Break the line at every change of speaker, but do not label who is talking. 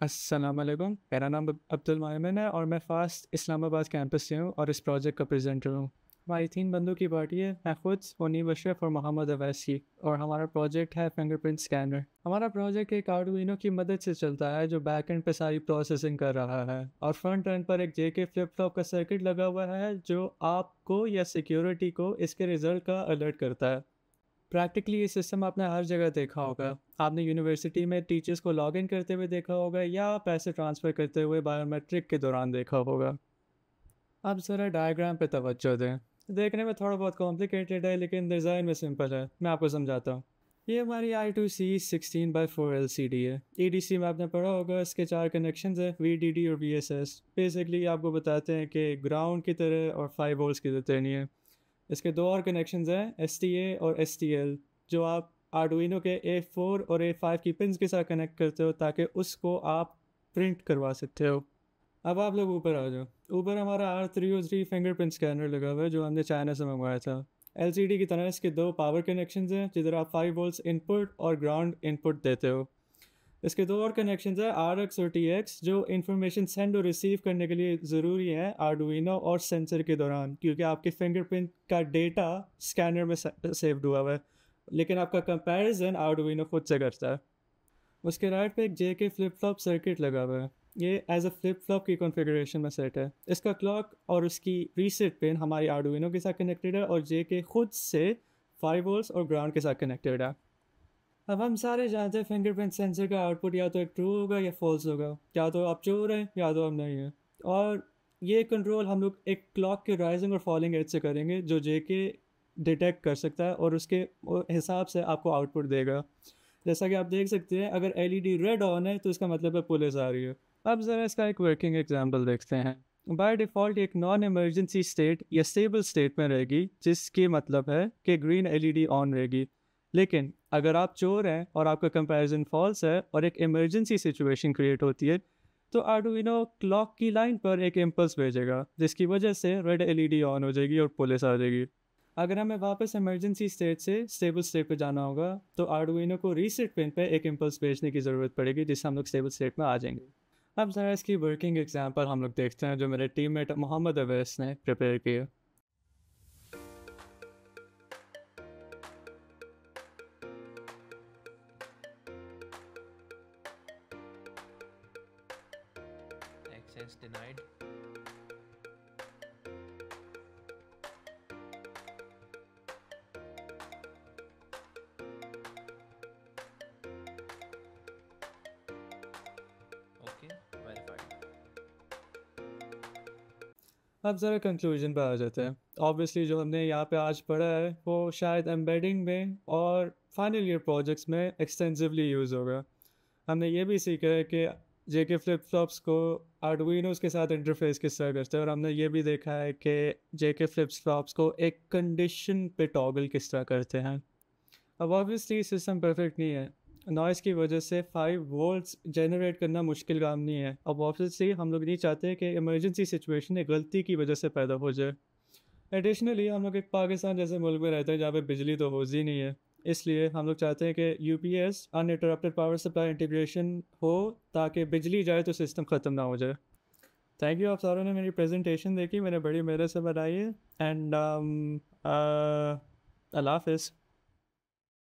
अस्सलाम वालेकुम। मेरा नाम अब्दुल मोमिन है और मैं फ़ास्ट इस्लामाबाद कैंपस से हूँ और इस प्रोजेक्ट का प्रेजेंटर हूँ। हमारी 3 बंदों की पार्टी है, मैं खुद, मुनीब अशरफ और मोहम्मद अवैसी, और हमारा प्रोजेक्ट है फिंगरप्रिंट स्कैनर। हमारा प्रोजेक्ट एक आर्डुइनो की मदद से चलता है जो बैक एंड पे सारी प्रोसेसिंग कर रहा है, और फ्रंट एंड पर एक जेके फ्लिप फ्लॉप का सर्किट लगा हुआ है जो आपको या सिक्योरिटी को इसके रिज़ल्ट का अलर्ट करता है। प्रैक्टिकली ये सिस्टम आपने हर जगह देखा होगा। आपने यूनिवर्सिटी में टीचर्स को लॉगिन करते हुए देखा होगा या पैसे ट्रांसफ़र करते हुए बायोमेट्रिक के दौरान देखा होगा। अब ज़रा डायग्राम पे तवज्जो दें। देखने में थोड़ा बहुत कॉम्प्लिकेटेड है लेकिन डिज़ाइन में सिंपल है। मैं आपको समझाता हूँ। ये हमारी I2C16/4 LCD है। EDC में आपने पढ़ा होगा, इसके 4 कनेक्शंस हैं, VDD और VSS। बेसिकली आपको बताते हैं कि ग्राउंड की तरह और 5 वोल्ट्स की तरह नहीं है। इसके 2 और कनेक्शंस हैं, STA और STL, जो आप आर्डुइनो के A4 और A5 की पिन्स के साथ कनेक्ट करते हो ताकि उसको आप प्रिंट करवा सकते हो। अब आप लोग ऊपर आ जाओ। ऊपर हमारा R303 फिंगरप्रिंट स्कैनर लगा हुआ है जो हमने चाइना से मंगवाया था। LCD की तरह इसके 2 पावर कनेक्शंस हैं जिधर आप 5 वोल्ट्स इनपुट और ग्राउंड इनपुट देते हो। इसके 2 और कनेक्शंस हैं, RX और TX, जो इंफॉर्मेशन सेंड और रिसीव करने के लिए ज़रूरी है आर्डुइनो और सेंसर के दौरान, क्योंकि आपके फिंगरप्रिंट का डेटा स्कैनर में सेव्ड हुआ हुआ है, लेकिन आपका कंपैरिजन आर्डुइनो खुद से करता है। उसके राइट पे एक जेके फ्लिप फ्लॉप सर्किट लगा हुआ है। ये एज अ फ्लिप फ्लॉप की कॉन्फ़िगरेशन में सेट है। इसका क्लॉक और उसकी रीसेट पिन हमारी आर्डुइनो के साथ कनेक्टेड है और जेके खुद से 5 वोल्ट्स और ग्राउंड के साथ कनेक्टेड है। अब हम सारे जानते हैं फिंगरप्रिंट सेंसर का आउटपुट या तो एक ट्रू होगा या फॉल्स होगा, या तो आप चोर हैं या तो हम नहीं हैं। और ये कंट्रोल हम लोग एक क्लॉक के राइजिंग और फॉलिंग एज से करेंगे जो जेके डिटेक्ट कर सकता है और उसके हिसाब से आपको आउटपुट देगा। जैसा कि आप देख सकते हैं, अगर एलईडी रेड ऑन है तो इसका मतलब है पुलिस आ रही है। अब ज़रा इसका एक वर्किंग एग्जांपल देखते हैं। बाय डिफ़ॉल्ट एक नॉन इमरजेंसी स्टेट या स्टेबल स्टेट में रहेगी, जिसकी मतलब है कि ग्रीन एलईडी ऑन रहेगी। लेकिन अगर आप चोर हैं और आपका कंपैरिजन फॉल्स है और एक इमरजेंसी सिचुएशन क्रिएट होती है, तो आर्डुइनो क्लॉक की लाइन पर एक इम्पल्स भेजेगा जिसकी वजह से रेड एलईडी ऑन हो जाएगी और पुलिस आ जाएगी। अगर हमें वापस इमरजेंसी स्टेट से स्टेबल स्टेट पे जाना होगा तो आर्डुइनो को रीसेट पिन पे एक इम्पल्स भेजने की ज़रूरत पड़ेगी जिससे हम लोग स्टेबल स्टेट में आ जाएंगे। अब ज़रा इसकी वर्किंग एग्जांपल हम लोग देखते हैं जो मेरे टीममेट मोहम्मद अवैस ने प्रिपेयर किया।
Access denied. Okay, verified.
अब ज़रा कंक्लूजन पे आ जाते हैं। ऑब्वियसली जो हमने यहाँ पे आज पढ़ा है वो शायद एम्बेडिंग में और फाइनल ईयर प्रोजेक्ट्स में एक्सटेंसिवली यूज़ होगा। हमने ये भी सीखा है कि जेके फ्लिप फ्लॉप्स को आर्डुइनोस के साथ इंटरफेस किस तरह करते हैं, और हमने ये भी देखा है कि जेके फ्लिप फ्लॉप्स को एक कंडीशन पे टॉगल किस तरह करते हैं। अब ऑब्वियसली सिस्टम परफेक्ट नहीं है। नॉइज़ की वजह से 5 वोल्ट्स जनरेट करना मुश्किल काम नहीं है। अब ऑब्वियसली हम लोग नहीं चाहते कि इमरजेंसी सिचुएशन एक गलती की वजह से पैदा हो जाए। एडिशनली हम लोग एक पाकिस्तान जैसे मुल्क में रहते हैं जहाँ पे बिजली तो होती ही नहीं है। इसलिए हम लोग चाहते हैं कि UPS uninterrupted power supply integration हो ताकि बिजली जाए तो सिस्टम ख़त्म ना हो जाए। थैंक यू, आप सारों ने मेरी प्रेजेंटेशन देखी, मैंने बड़ी मेहनत से बनाई है। एंड अल्लाह हाफिज़।